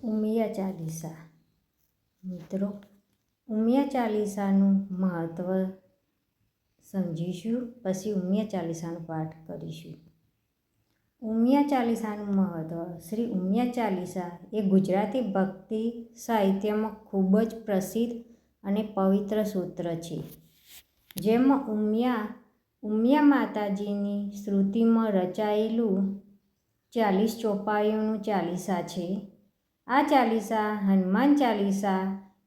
ઉમિયા ચાલીસા. મિત્રો, ઉમિયા ચાલીસાનું મહત્ત્વ સમજીશું, પછી ઉમિયા ચાલીસાનો પાઠ કરીશું. ઉમિયા ચાલીસાનું મહત્ત્વ. શ્રી ઉમિયા ચાલીસા એ ગુજરાતી ભક્તિ સાહિત્યમાં ખૂબ જ પ્રસિદ્ધ અને પવિત્ર સૂત્ર છે, જેમાં ઉમિયા માતાજીની સ્તુતિમાં રચાયેલું 40 ચોપાઈઓનું ચાલીસા છે. આ ચાલીસા હનુમાન ચાલીસા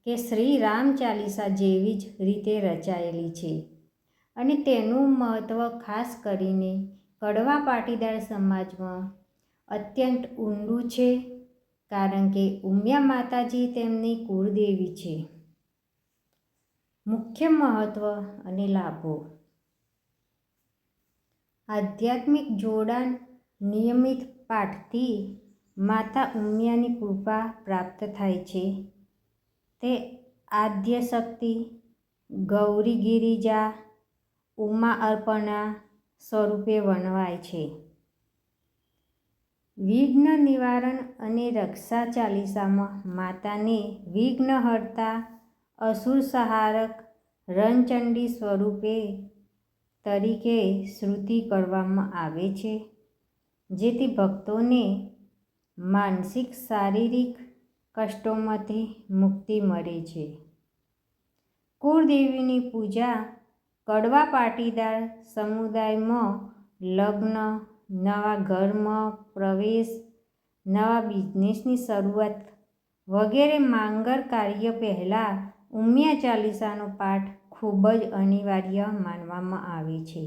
કે શ્રી રામ ચાલીસા જેવી જ રીતે રચાયેલી છે અને તેનું મહત્ત્વ ખાસ કરીને કડવા પાટીદાર સમાજમાં અત્યંત ઊંડું છે, કારણ કે ઉમિયા માતાજી તેમની કુળદેવી છે. મુખ્ય મહત્ત્વ અને લાભો. આધ્યાત્મિક જોડાણ. નિયમિત પાઠથી માતા ઉમિયાની કૃપા પ્રાપ્ત થાય છે. તે આદ્ય શક્તિ, ગૌરી ગિરિજા, ઉમા અર્પણા સ્વરૂપે વણવાય છે. વિઘ્ન નિવારણ અને રક્ષા. ચાલીસામાં માતાને વિઘ્નહર્તા, અસુર સંહારક, રણચંડી સ્વરૂપે તરીકે સ્તુતિ કરવામાં આવે છે, જેથી ભક્તોને માનસિક શારીરિક કષ્ટોમાંથી મુક્તિ મળે છે. કુળદેવીની પૂજા. કડવા પાટીદાર સમુદાયમાં લગ્ન, નવા ઘરમાં પ્રવેશ, નવા બિઝનેસની શરૂઆત વગેરે માંગલ કાર્ય પહેલાં ઉમિયા ચાલીસાનો પાઠ ખૂબ જ અનિવાર્ય માનવામાં આવે છે.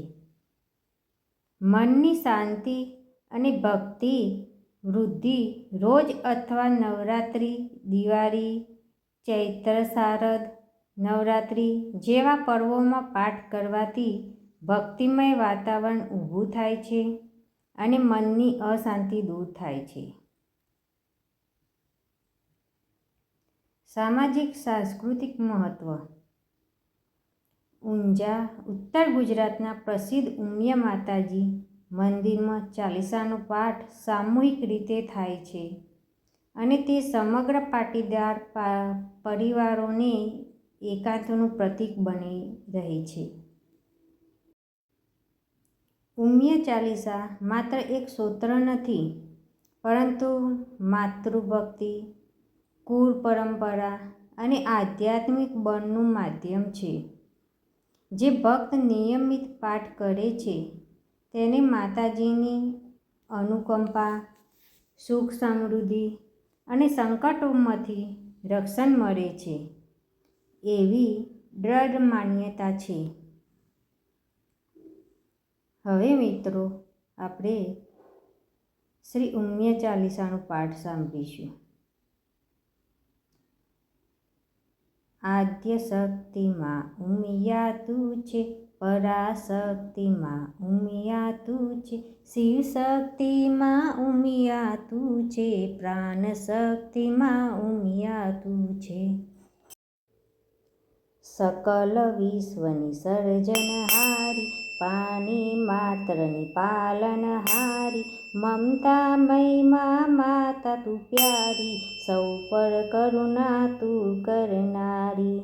મનની શાંતિ અને ભક્તિ વૃદ્ધિ. રોજ અથવા નવરાત્રિ, દિવાળી, ચૈત્ર શારદ નવરાત્રિ જેવા પર્વોમાં પાઠ કરવાથી ભક્તિમય વાતાવરણ ઊભું થાય છે અને મનની અશાંતિ દૂર થાય છે. સામાજિક સાંસ્કૃતિક મહત્ત્વ. ઊંઝા, ઉત્તર ગુજરાતના પ્રસિદ્ધ ઉમિયા માતાજી મંદિરમાં ચાલીસાનો પાઠ સામૂહિક રીતે થાય છે અને તે સમગ્ર પાટીદાર પરિવારોને એકાંતનું પ્રતીક બની રહે છે. ઉમિયા ચાલીસા માત્ર એક સ્તોત્ર નથી, પરંતુ માતૃભક્તિ, કુળ પરંપરા અને આધ્યાત્મિક બળનું માધ્યમ છે. જે ભક્ત નિયમિત પાઠ કરે છે તેને માતાજીની અનુકંપા, સુખ સમૃદ્ધિ અને સંકટોમાંથી રક્ષણ મળે છે, એવી દ્રઢ માન્યતા છે. હવે મિત્રો, આપણે શ્રી ઉમિયા ચાલીસાનો પાઠ સાંભળીશું. આદ્ય શક્તિમાં ઉમિયા તું છે, પરાશક્તિમાં ઉમિયા તું છે, શિવ શક્તિમાં ઉમિયા તું છે, પ્રાણ શક્તિમાં ઉમિયા તું છે. સકલ વિશ્વની સર્જનહારી, પાણી માત્રની પાલનહારી, મમતા મહિમા માતા તું પ્યારી, સૌ પર કરુણા તું કરનારી.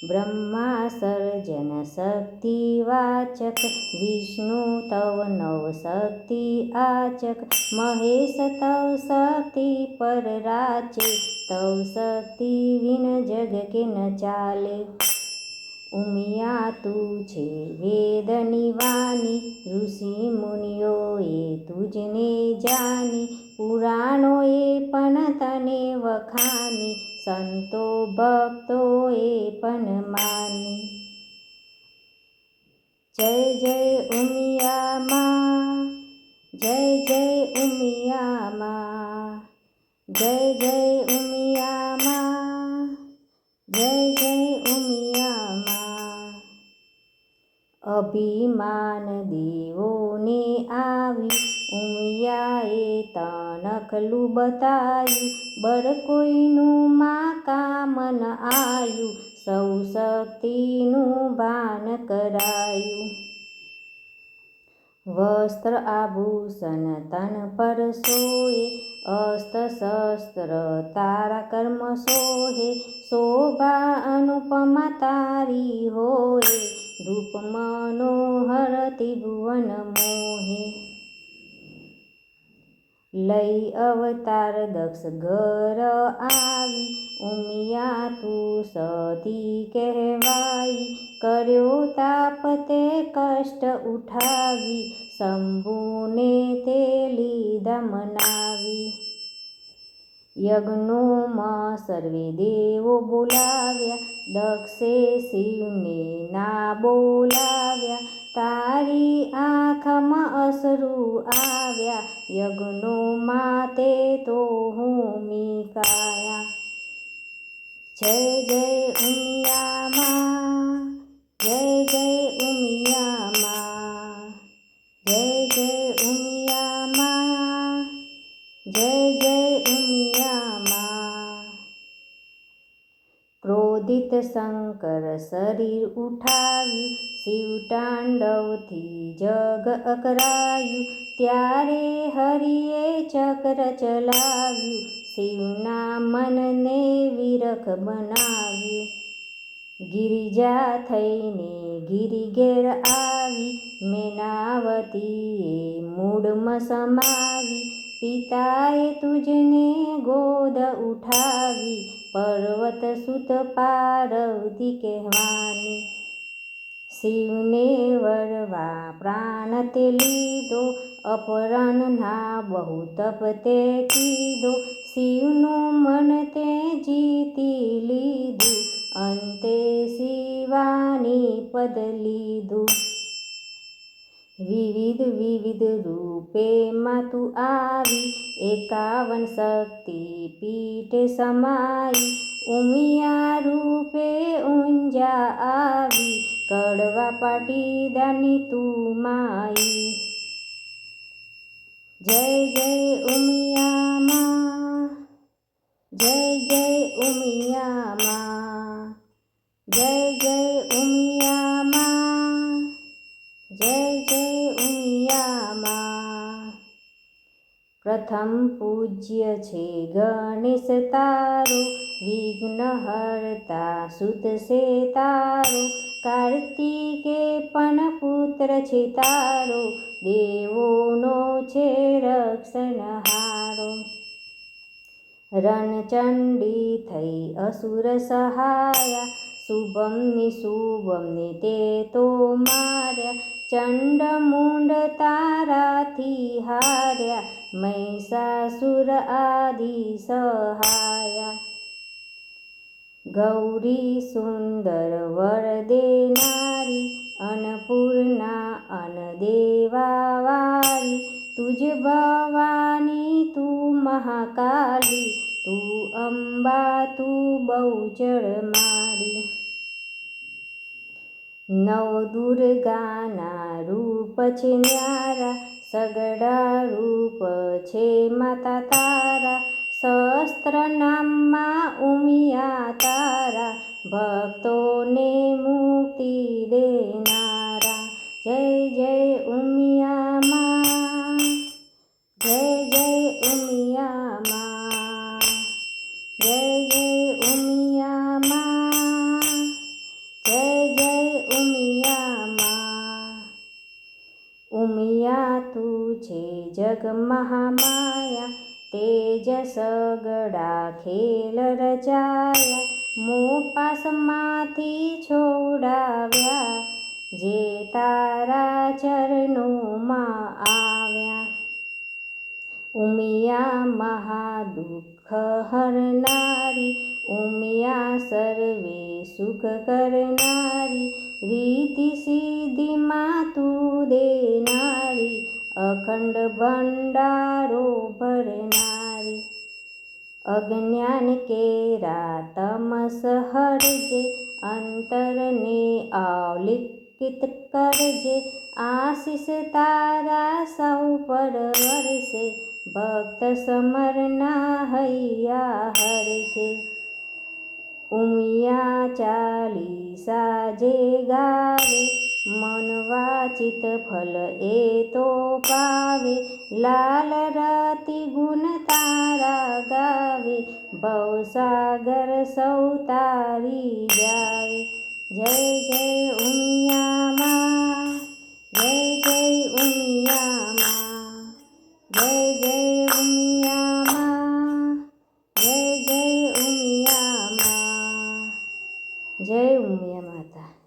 બ્રહ્મા સર્જન શક્તિ વાચક, વિષ્ણુ તવ નવ શક્તિ આચક, મહેશ તવ શક્તિ પર રાચે, તવ શક્તિ વિન જગ કે ન ચાલે. ઉમિયા તું છે વેદની વાણી, ઋષિ મુનિઓએ તુજને જાની, પુરાણોએ પણ તને વખાની, સંતો ભક્તોએ પણ માની. જય જય ઉમિયા માં, જય જય ઉમિયા માં, જય જય ઉમિયા માં, જય જય ઉમિયા માં. અભિમાન દેવોને આવી, ઉમિયાએ તણખલું બતાયું, બળ કોઈનું માં કામ ન આયું, સૌ શક્તિનું ભાન કરાયું. વસ્ત્ર આભૂષણ તન પર સોએ, અસ્ત્ર શસ્ત્ર તારા કર્મ સોહે, શોભા અનુપમા તારી હોય, ધૂપ મનોહર ત્રિભુવન મોહે. લઈ અવતાર દક્ષ ઘર આવી, ઉમિયા તું સતી કહેવાઈ, કર્યો તાપ તે કષ્ટ ઉઠાવી, શંભુને તે લીધા મનાવી. યજ્ઞોમાં સર્વે દેવો બોલાવ્યા, દક્ષે શિવને ના બોલાવ્યા, તારી આંખમાં અશ્રુ આવ્યા, યજ્ઞોમાં તે તો હોમિકાયા. જય જય ઉમિયા મા, જય જય ઉમિયા મા, જય જય ઉમિયા મા, જય જય ઉમિયા મા. ક્રોધિત શંકર શરીર ઉઠાવ્યું, શિવ તાંડવથી જગ અકરાયું, ત્યારે હરિએ ચક્ર ચલાવ્યું, શિવના મનને વિરખ બનાવ્યું. ગિરિજા થઈને ગિરિ ઘેર આવી, મેનાવતીએ મૂળમાં સમાવી, પિતાએ તુજને ગોદ ઉઠાવી, પર્વત સુત પાર્વતી કહેવાની. શિવને વરવા પ્રાણ તે લીધો, અપરાહ્નના બહુ તપ તે કીધો, શિવનું મન તે જીતી લીધું, અંતે શિવાની પદ લીધું. વિવિધ વિવિધ રૂપે માં તું આવી, 51 શક્તિ પીઠે સમાઈ, ઉમિયા રૂપે ઊંઝા આવી, કડવા પાટીદારની તું માઈ. જય જય ઉમિયા મા, જય જય ઉમિયા મા, જય જય ઉમિયા મા, જય જય ઉમિયા મા. પ્રથમ પૂજ્ય છે ગણેશ તારો, વિઘ્ન હરતા સુત છે તારો, કાર્તિકે પણ પુત્ર છે તારો, દેવોનો છે રક્ષણહારો. રણચંડી થઈ અસુર સહાયા, શુભમને તે તો માર્યા, ચંડ મુંડ તારાથી હાર્યા, મહિષાસુર આદિ સહાયા. ગૌરી સુંદર વર દેનારી, અન્નપૂર્ણા અન્ન દેવા વાળી, તુજ ભવાની તું મહાકાલી, તું અંબા તું બહુચર મારી. નવ દુર્ગાના રૂપ છે ન્યારા, સગડા રૂપ છે માતા તારા, સહસ્ત્ર નામમાં ઉમિયા તારા, ભક્તોને મુક્તિ દેનારા. જય જય ઉમિયા મા, જય જય ઉમિયા મા, જય જય ઉમિયા મા, જય જય ઉમિયા મા. ઉમિયા તું છે જગ મહામાયા, તેજ સગડા ખેલ રચાયા, મોપાસમાંથી છોડાવ્યા, જે તારા ચરણોમાં આવ્યા. ઉમિયા મહાદુઃખ હરનારી, ઉમિયા સર્વે સુખ કરનારી, રીતિ સિદ્ધિમાં તું દેનારી, અખંડ ભંડારો ભરનારી. અજ્ઞાન કેરા તમસ હરજે, અંતરને અવલિકિત કરજે, આશીષ તારા સૌ પર વરસે, ભક્ત સમરના હૈયા હરખે. ઉમિયા ચાલીસા જે ગાવે, મન વાચિત ફલ એ તો પાવે, લાલ રતિ ગુણ તારા ગાવે, ભવસાગર સૌ તારી જાવે. જય જય ઉમિયામાં, જય જય ઉમિયામાં, જય જય ઉમિયામાં, જય જય ઉમિયામાં. જય ઉમિયા માતા.